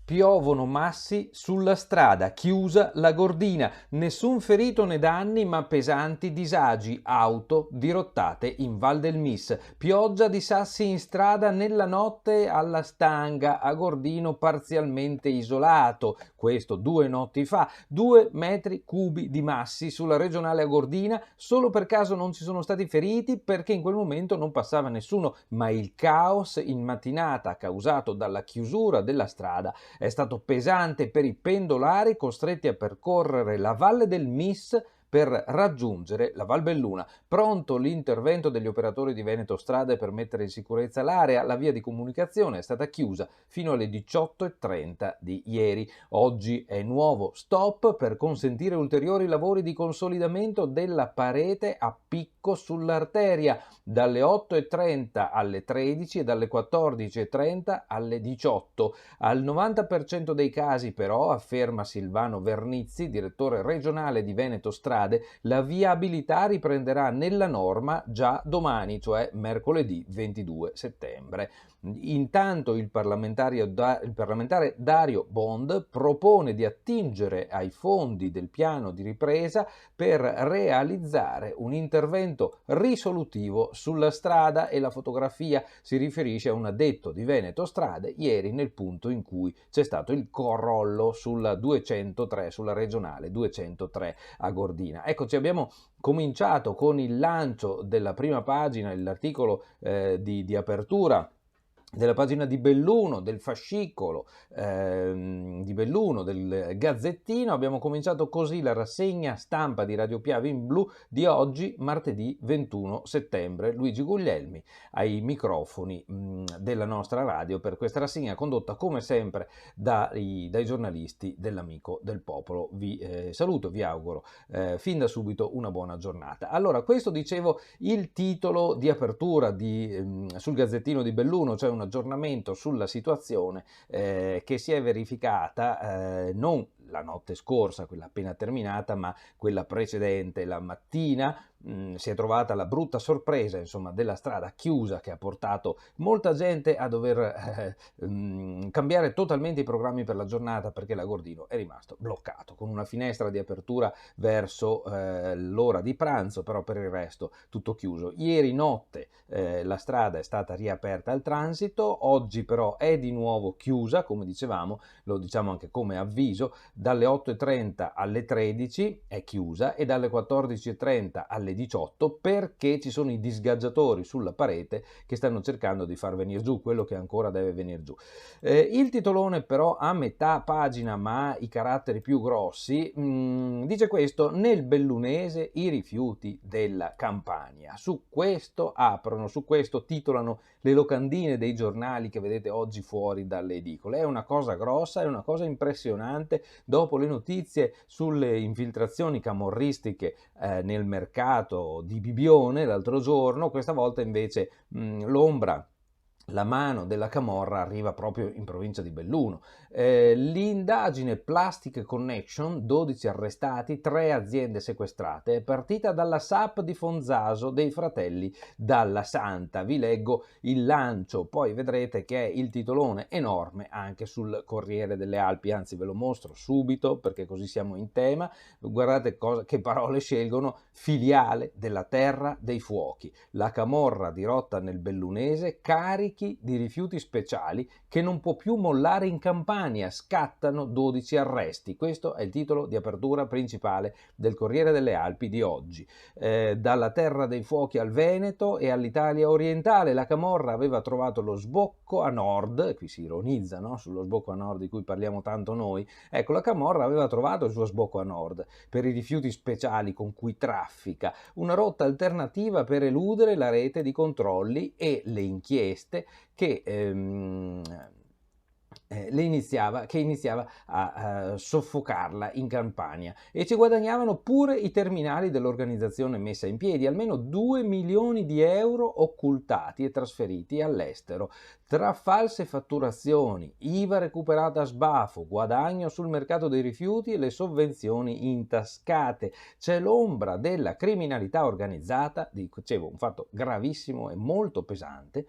Piovono massi sulla strada, chiusa la Gordina, nessun ferito né danni ma pesanti disagi, auto dirottate in Val del Mis, pioggia di sassi in strada nella notte alla Stanga, a Gordino parzialmente isolato, questo 2 notti fa, 2 metri cubi di massi sulla regionale Agordina, solo per caso non ci sono stati feriti perché in quel momento non passava nessuno, ma il caos in mattinata causato dalla chiusura della strada è stato pesante per i pendolari costretti a percorrere la Valle del Mis per raggiungere la Val Belluna. Pronto l'intervento degli operatori di Veneto Strade per mettere in sicurezza l'area, la via di comunicazione è stata chiusa fino alle 18:30 di ieri. Oggi è nuovo stop per consentire ulteriori lavori di consolidamento della parete a picco sull'arteria dalle 8:30 alle 13 e dalle 14:30 alle 18. Al 90% dei casi però, afferma Silvano Vernizzi, direttore regionale di Veneto Strade, la viabilità riprenderà nella norma già domani, cioè mercoledì 22 settembre. Intanto il parlamentare Dario Bond propone di attingere ai fondi del piano di ripresa per realizzare un intervento risolutivo sulla strada, e la fotografia si riferisce a un addetto di Veneto Strade ieri nel punto in cui c'è stato il crollo sulla 203, sulla regionale 203 a Gordina. Eccoci, abbiamo cominciato con il lancio della prima pagina, l'articolo di apertura della pagina di Belluno, del fascicolo di Belluno, del Gazzettino. Abbiamo cominciato così la rassegna stampa di Radio Piave in Blu di oggi, martedì 21 settembre. Luigi Guglielmi ai microfoni della nostra radio per questa rassegna condotta come sempre dai giornalisti dell'Amico del Popolo. Vi saluto, vi auguro fin da subito una buona giornata. Allora, questo dicevo il titolo di apertura sul Gazzettino di Belluno, cioè un aggiornamento sulla situazione che si è verificata non la notte scorsa, quella appena terminata, ma quella precedente, la mattina. Si è trovata la brutta sorpresa, insomma, della strada chiusa, che ha portato molta gente a dover cambiare totalmente i programmi per la giornata, perché l'Agordino è rimasto bloccato con una finestra di apertura verso l'ora di pranzo, però per il resto tutto chiuso. Ieri notte la strada è stata riaperta al transito, oggi però è di nuovo chiusa, come dicevamo, lo diciamo anche come avviso, dalle 8:30 alle 13 è chiusa e dalle 14:30 alle 18, perché ci sono i disgaggiatori sulla parete che stanno cercando di far venire giù quello che ancora deve venire giù. Il titolone però a metà pagina, ma ha i caratteri più grossi, dice questo: nel bellunese i rifiuti della Campania. Su questo titolano le locandine dei giornali che vedete oggi fuori dalle edicole. È una cosa grossa, è una cosa impressionante. Dopo le notizie sulle infiltrazioni camorristiche nel mercato di Bibione l'altro giorno, questa volta invece la mano della camorra arriva proprio in provincia di Belluno. L'indagine Plastic Connection, 12 arrestati, 3 aziende sequestrate, è partita dalla SAP di Fonzaso dei fratelli Dalla Santa. Vi leggo il lancio, poi vedrete che è il titolone enorme anche sul Corriere delle Alpi, anzi ve lo mostro subito perché così siamo in tema. Guardate che parole scelgono: filiale della Terra dei Fuochi. La camorra dirotta nel bellunese, carichi di rifiuti speciali che non può più mollare in Campania, scattano 12 arresti. Questo è il titolo di apertura principale del Corriere delle Alpi di oggi. Dalla Terra dei Fuochi al Veneto e all'Italia orientale, la camorra aveva trovato lo sbocco a nord, qui si ironizza, no? Sullo sbocco a nord di cui parliamo tanto noi. Ecco, la camorra aveva trovato il suo sbocco a nord per i rifiuti speciali con cui traffica, una rotta alternativa per eludere la rete di controlli e le inchieste che iniziava a soffocarla in Campania, e ci guadagnavano pure i terminali dell'organizzazione messa in piedi, almeno 2 milioni di euro occultati e trasferiti all'estero, tra false fatturazioni, IVA recuperata a sbafo, guadagno sul mercato dei rifiuti e le sovvenzioni intascate. C'è l'ombra della criminalità organizzata, dicevo, un fatto gravissimo e molto pesante,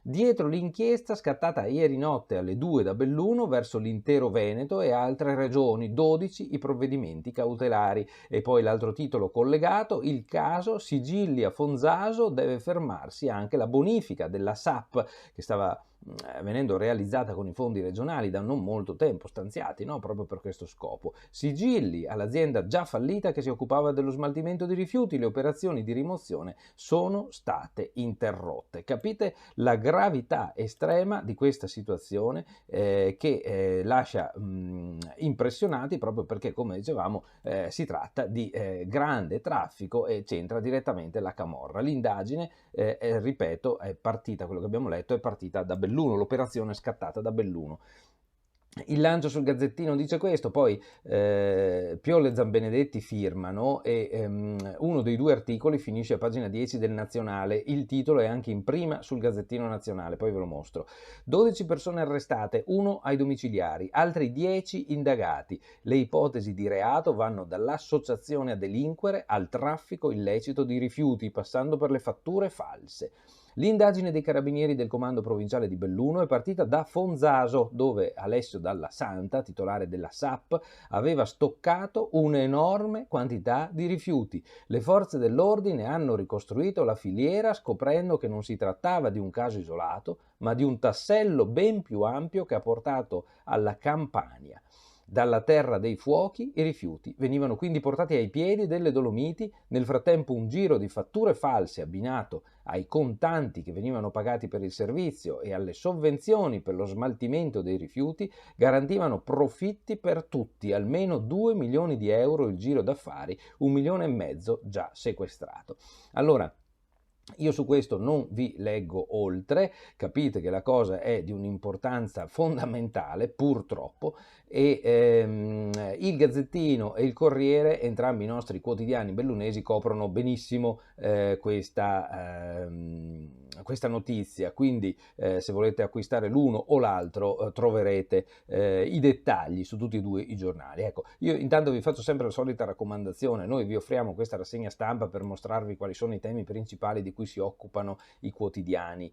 Dietro l'inchiesta scattata ieri notte alle 2 da Belluno verso l'intero Veneto e altre regioni, 12 i provvedimenti cautelari. E poi l'altro titolo collegato, il caso Sigilli a Fonzaso, deve fermarsi anche la bonifica della SAP che stava venendo realizzata con i fondi regionali da non molto tempo stanziati, no? Proprio per questo scopo. Sigilli all'azienda già fallita che si occupava dello smaltimento di rifiuti, le operazioni di rimozione sono state interrotte. Capite la gravità estrema di questa situazione che lascia impressionati, proprio perché, come dicevamo, si tratta di grande traffico e c'entra direttamente la camorra. L'indagine, ripeto, è partita, quello che abbiamo letto, è partita da Belluno, l'operazione è scattata da Belluno. Il lancio sul Gazzettino dice questo, poi Piolle e Zambenedetti firmano e uno dei due articoli finisce a pagina 10 del Nazionale, il titolo è anche in prima sul Gazzettino Nazionale, poi ve lo mostro. 12 persone arrestate, 1 ai domiciliari, altri 10 indagati. Le ipotesi di reato vanno dall'associazione a delinquere al traffico illecito di rifiuti, passando per le fatture false. L'indagine dei carabinieri del comando provinciale di Belluno è partita da Fonzaso, dove Alessio Dalla Santa, titolare della SAP, aveva stoccato un'enorme quantità di rifiuti. Le forze dell'ordine hanno ricostruito la filiera scoprendo che non si trattava di un caso isolato, ma di un tassello ben più ampio che ha portato alla Campania. Dalla terra dei fuochi i rifiuti venivano quindi portati ai piedi delle Dolomiti, nel frattempo un giro di fatture false abbinato ai contanti che venivano pagati per il servizio e alle sovvenzioni per lo smaltimento dei rifiuti garantivano profitti per tutti, almeno 2 milioni di euro il giro d'affari, 1,5 milioni già sequestrato. Allora, io su questo non vi leggo oltre, capite che la cosa è di un'importanza fondamentale, purtroppo, e il Gazzettino e il Corriere, entrambi i nostri quotidiani bellunesi, coprono benissimo questa notizia, quindi se volete acquistare l'uno o l'altro troverete i dettagli su tutti e due i giornali. Ecco, io intanto vi faccio sempre la solita raccomandazione, noi vi offriamo questa rassegna stampa per mostrarvi quali sono i temi principali di cui si occupano i quotidiani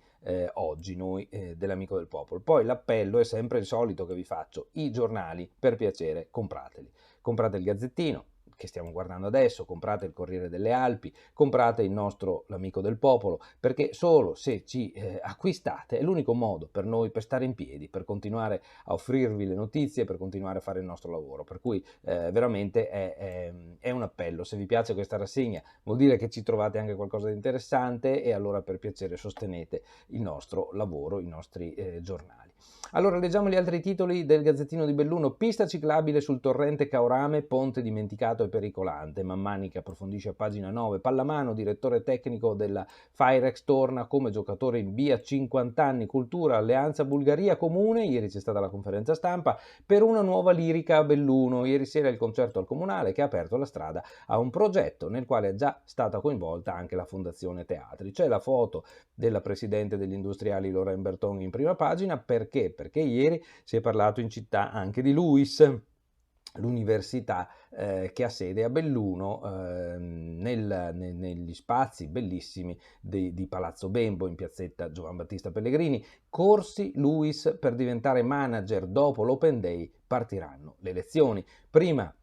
oggi, noi dell'Amico del Popolo. Poi l'appello è sempre il solito che vi faccio, i giornali per piacere comprateli, comprate il Gazzettino che stiamo guardando adesso, comprate il Corriere delle Alpi, comprate il nostro L'Amico del Popolo, perché solo se ci acquistate è l'unico modo per noi per stare in piedi, per continuare a offrirvi le notizie, per continuare a fare il nostro lavoro. Per cui veramente è un appello. Se vi piace questa rassegna vuol dire che ci trovate anche qualcosa di interessante e allora per piacere sostenete il nostro lavoro, i nostri giornali. Allora leggiamo gli altri titoli del Gazzettino di Belluno. Pista ciclabile sul torrente Caorame, ponte dimenticato e pericolante. Mammani che approfondisce a pagina 9. Pallamano, direttore tecnico della Firex, torna come giocatore in via 50 anni. Cultura, alleanza Bulgaria comune. Ieri c'è stata la conferenza stampa per una nuova lirica a Belluno. Ieri sera il concerto al Comunale che ha aperto la strada a un progetto nel quale è già stata coinvolta anche la Fondazione Teatri. C'è la foto della presidente degli industriali Lorraine Bertone in prima pagina. Perché? Perché ieri si è parlato in città anche di LUISS, l'università che ha sede a Belluno negli spazi bellissimi di Palazzo Bembo in piazzetta Giovan Battista Pellegrini. Corsi LUISS per diventare manager. Dopo l'Open Day partiranno le lezioni. Prima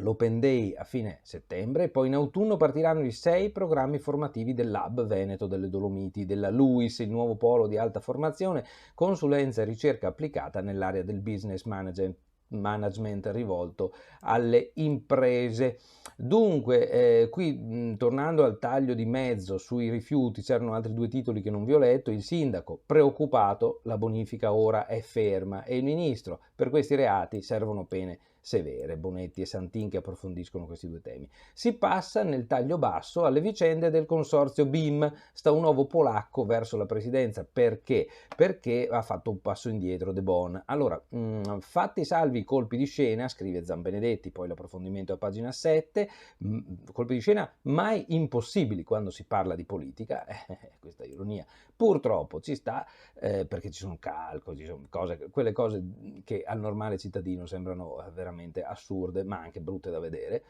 l'Open Day a fine settembre, poi in autunno partiranno i 6 programmi formativi dell'Hub Veneto delle Dolomiti, della LUISS, il nuovo polo di alta formazione, consulenza e ricerca applicata nell'area del business management rivolto alle imprese. Dunque, qui tornando al taglio di mezzo sui rifiuti, c'erano altri 2 titoli che non vi ho letto. Il sindaco preoccupato, la bonifica ora è ferma e il ministro, per questi reati servono pene severe. Bonetti e Santin che approfondiscono questi 2 temi. Si passa nel taglio basso alle vicende del consorzio BIM. Sta un uovo polacco verso la presidenza. Perché? Perché ha fatto un passo indietro De Bon. Allora, fatti salvi i colpi di scena, scrive Zambenedetti, poi l'approfondimento a pagina 7, colpi di scena mai impossibili quando si parla di politica, questa ironia purtroppo ci sta, perché ci sono calcoli, ci sono quelle cose che al normale cittadino sembrano veramente assurde, ma anche brutte da vedere.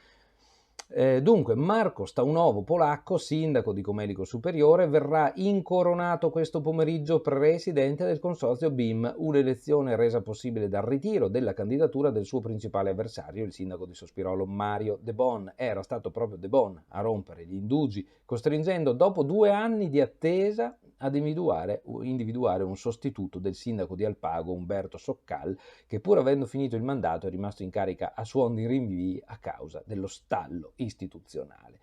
Dunque, Marco Staunovo, polacco, sindaco di Comelico Superiore, verrà incoronato questo pomeriggio presidente del consorzio BIM, un'elezione resa possibile dal ritiro della candidatura del suo principale avversario, il sindaco di Sospirolo Mario De Bon. Era stato proprio De Bon a rompere gli indugi, costringendo dopo 2 anni di attesa ad individuare un sostituto del sindaco di Alpago, Umberto Soccal, che pur avendo finito il mandato è rimasto in carica a suon di rinvii a causa dello stallo istituzionale.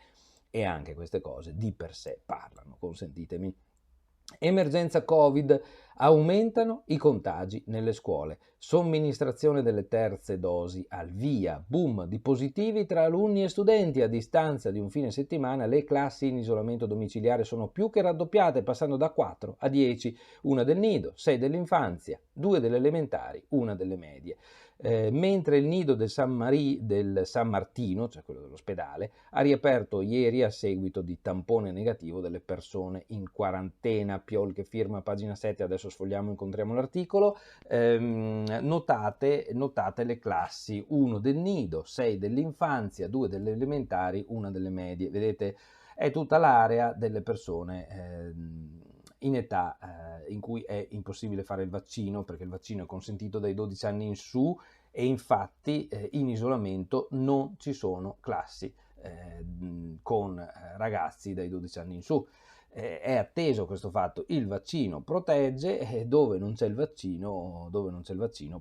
E anche queste cose di per sé parlano, consentitemi. Emergenza Covid, aumentano i contagi nelle scuole, somministrazione delle terze dosi al via, boom di positivi tra alunni e studenti. A distanza di un fine settimana le classi in isolamento domiciliare sono più che raddoppiate, passando da 4 a 10, una del nido, 6 dell'infanzia, 2 delle elementari, una delle medie. Mentre il nido del San Martino, cioè quello dell'ospedale, ha riaperto ieri a seguito di tampone negativo delle persone in quarantena. Piol che firma pagina 7, adesso sfogliamo, incontriamo l'articolo. Notate le classi: 1 del nido, 6 dell'infanzia, 2 delle elementari, 1 delle medie. Vedete, è tutta l'area delle persone in età in cui è impossibile fare il vaccino, perché il vaccino è consentito dai 12 anni in su, e infatti in isolamento non ci sono classi con ragazzi dai 12 anni in su. È atteso questo fatto, il vaccino protegge, e dove non c'è il vaccino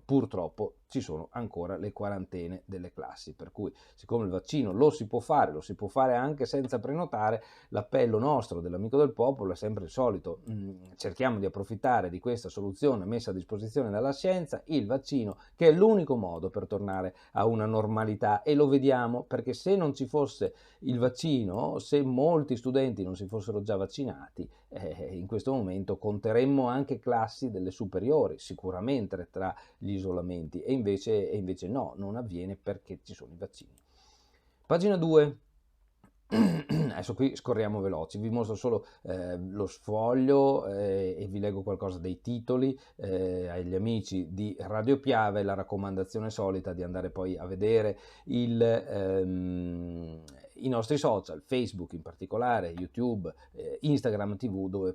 purtroppo ci sono ancora le quarantene delle classi, per cui siccome il vaccino lo si può fare anche senza prenotare, l'appello nostro dell'Amico del Popolo è sempre il solito: cerchiamo di approfittare di questa soluzione messa a disposizione dalla scienza, il vaccino, che è l'unico modo per tornare a una normalità, e lo vediamo, perché se non ci fosse il vaccino, se molti studenti non si fossero già vaccinati, in questo momento conteremmo anche classi delle superiori, sicuramente tra gli isolamenti, e invece no, non avviene perché ci sono i vaccini. Pagina 2. Adesso qui scorriamo veloci, vi mostro solo lo sfoglio e vi leggo qualcosa dei titoli. Agli amici di Radio Piave la raccomandazione solita di andare poi a vedere i nostri social, Facebook in particolare, YouTube, Instagram TV, dove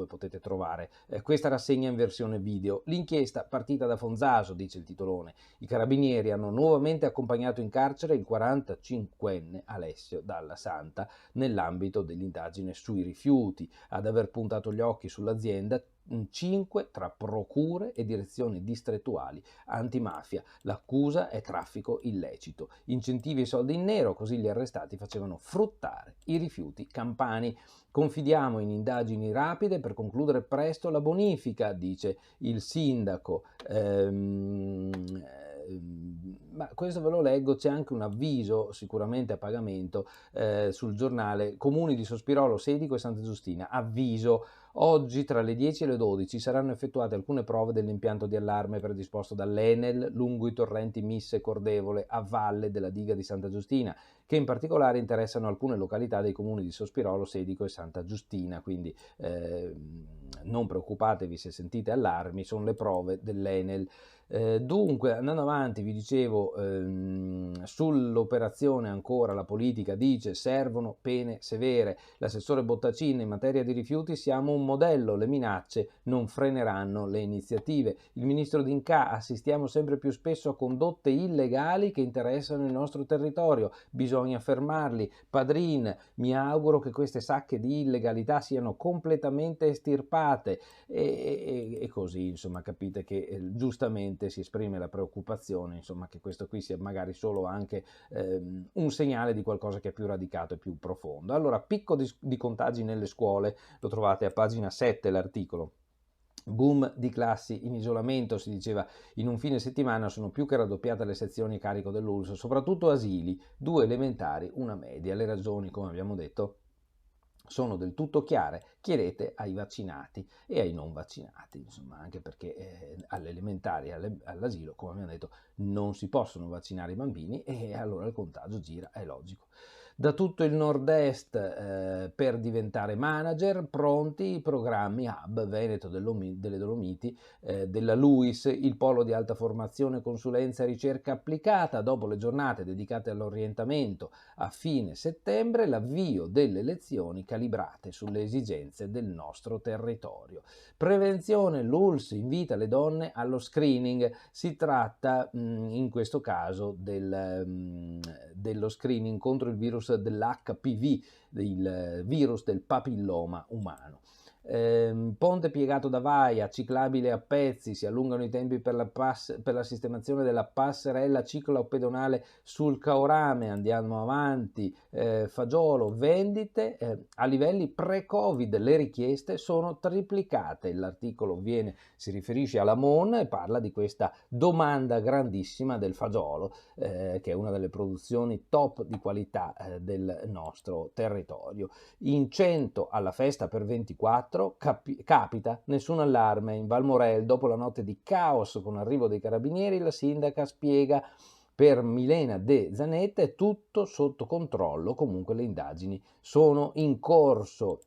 potete trovare questa rassegna in versione video. L'inchiesta partita da Fonzaso, dice il titolone. I carabinieri hanno nuovamente accompagnato in carcere il 45enne Alessio Dalla Santa nell'ambito dell'indagine sui rifiuti. Ad aver puntato gli occhi sull'azienda 5 tra procure e direzioni distrettuali antimafia. L'accusa è traffico illecito, incentivi e soldi in nero, così gli arrestati facevano fruttare i rifiuti campani. Confidiamo in indagini rapide per concludere presto la bonifica, dice il sindaco. Ma questo ve lo leggo, c'è anche un avviso sicuramente a pagamento sul giornale: Comuni di Sospirolo, Sedico e Santa Giustina, avviso: oggi tra le 10 e le 12 saranno effettuate alcune prove dell'impianto di allarme predisposto dall'Enel lungo i torrenti Misse e Cordevole a valle della diga di Santa Giustina, che in particolare interessano alcune località dei comuni di Sospirolo, Sedico e Santa Giustina. Quindi non preoccupatevi se sentite allarmi, sono le prove dell'Enel. Dunque, andando avanti, vi dicevo, sull'operazione ancora la politica dice: servono pene severe. L'assessore Bottacin: in materia di rifiuti siamo un modello, le minacce non freneranno le iniziative. Il ministro D'Incà: assistiamo sempre più spesso a condotte illegali che interessano il nostro territorio, bisogna fermarli. Padrin: mi auguro che queste sacche di illegalità siano completamente estirpate. E così, insomma, capite che giustamente si esprime la preoccupazione, insomma, che questo qui sia magari solo anche un segnale di qualcosa che è più radicato e più profondo. Allora, picco di contagi nelle scuole, lo trovate a pagina 7 l'articolo. Boom di classi in isolamento, si diceva, in un fine settimana sono più che raddoppiate le sezioni a carico dell'ULSS, soprattutto asili, 2 elementari, una media. Le ragioni, come abbiamo detto, sono del tutto chiare: chiedete ai vaccinati e ai non vaccinati, insomma, anche perché alle elementari e all'asilo, come abbiamo detto, non si possono vaccinare i bambini, e allora il contagio gira, è logico. da tutto il nord-est per diventare manager, pronti i programmi Hub Veneto delle Dolomiti, della LUIS, il polo di alta formazione, consulenza e ricerca applicata. Dopo le giornate dedicate all'orientamento a fine settembre, l'avvio delle lezioni calibrate sulle esigenze del nostro territorio. Prevenzione, l'ULSS invita le donne allo screening. Si tratta in questo caso dello screening contro il virus dell'HPV, il virus del papilloma umano. Ponte piegato da vaia, ciclabile a pezzi, si allungano i tempi per la sistemazione della passerella ciclopedonale sul Caorame, andiamo avanti, fagiolo, vendite, a livelli pre-Covid le richieste sono triplicate, l'articolo si riferisce alla MON e parla di questa domanda grandissima del fagiolo, che è una delle produzioni top di qualità del nostro territorio. In 100 alla festa per 24 capita nessun allarme. In Valmorel, dopo la notte di caos con l'arrivo dei carabinieri, la sindaca spiega: per Milena De Zanetta è tutto sotto controllo, comunque le indagini sono in corso.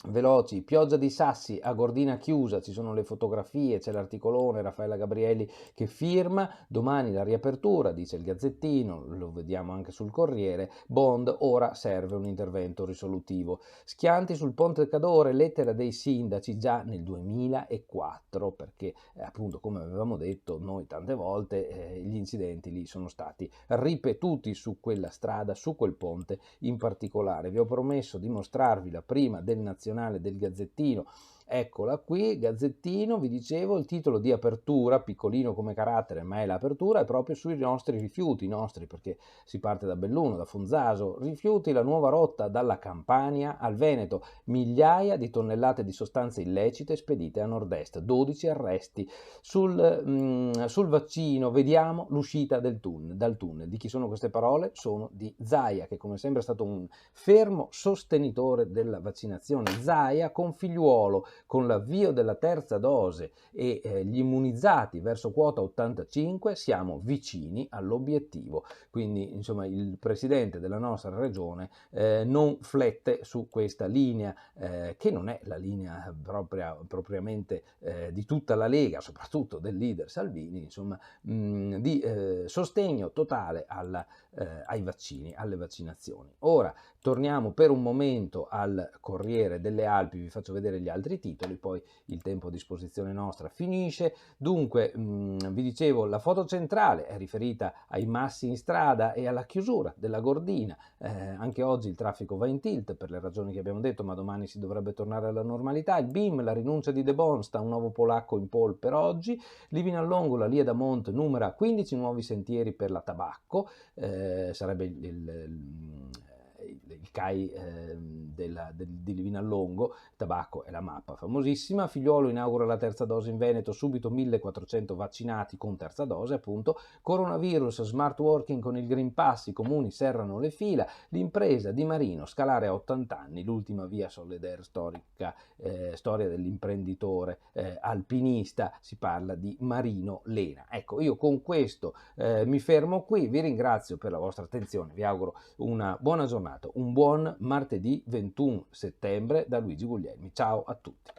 Veloci, pioggia di sassi a Gordina chiusa, ci sono le fotografie, c'è l'articolone, Raffaella Gabrielli che firma, domani la riapertura, dice il Gazzettino, lo vediamo anche sul Corriere, Bond, ora serve un intervento risolutivo. Schianti sul Ponte Cadore, lettera dei sindaci già nel 2004, perché appunto come avevamo detto noi tante volte gli incidenti lì sono stati ripetuti su quella strada, su quel ponte in particolare. Vi ho promesso di mostrarvi la prima del nazionale del Gazzettino, eccola qui, Gazzettino, vi dicevo, il titolo di apertura, piccolino come carattere, ma è l'apertura, è proprio sui nostri rifiuti, perché si parte da Belluno, da Fonzaso, rifiuti, la nuova rotta dalla Campania al Veneto, migliaia di tonnellate di sostanze illecite spedite a nord-est, 12 arresti. Sul vaccino vediamo l'uscita dal tunnel. Di chi sono queste parole? Sono di Zaia, che come sempre è stato un fermo sostenitore della vaccinazione. Zaia con figliuolo, con l'avvio della terza dose e gli immunizzati verso quota 85 siamo vicini all'obiettivo. Quindi insomma il presidente della nostra regione non flette su questa linea che non è la linea propriamente di tutta la Lega, soprattutto del leader Salvini, insomma di sostegno totale ai vaccini, alle vaccinazioni. Ora torniamo per un momento al Corriere delle Alpi, vi faccio vedere gli altri titoli, poi il tempo a disposizione nostra finisce. Dunque, vi dicevo, la foto centrale è riferita ai massi in strada e alla chiusura della Gordina. Anche oggi il traffico va in tilt per le ragioni che abbiamo detto, ma domani si dovrebbe tornare alla normalità. Il BIM, la rinuncia di De Bonsta, un nuovo polacco in pole per oggi. Livinallongo, la Lia Damont numera 15 nuovi sentieri per la tabacco, sarebbe il CAI di Livinallongo, tabacco è la mappa famosissima. Figliuolo inaugura la terza dose in Veneto, subito 1400 vaccinati con terza dose, appunto. Coronavirus, smart working con il Green Pass, i comuni serrano le fila. L'impresa di Marino, scalare a 80 anni, l'ultima via Soledad storica, storia dell'imprenditore alpinista, si parla di Marino Lena. Ecco, io con questo mi fermo qui, vi ringrazio per la vostra attenzione, vi auguro una buona giornata, un buon martedì 21 settembre da Luigi Guglielmi. Ciao a tutti.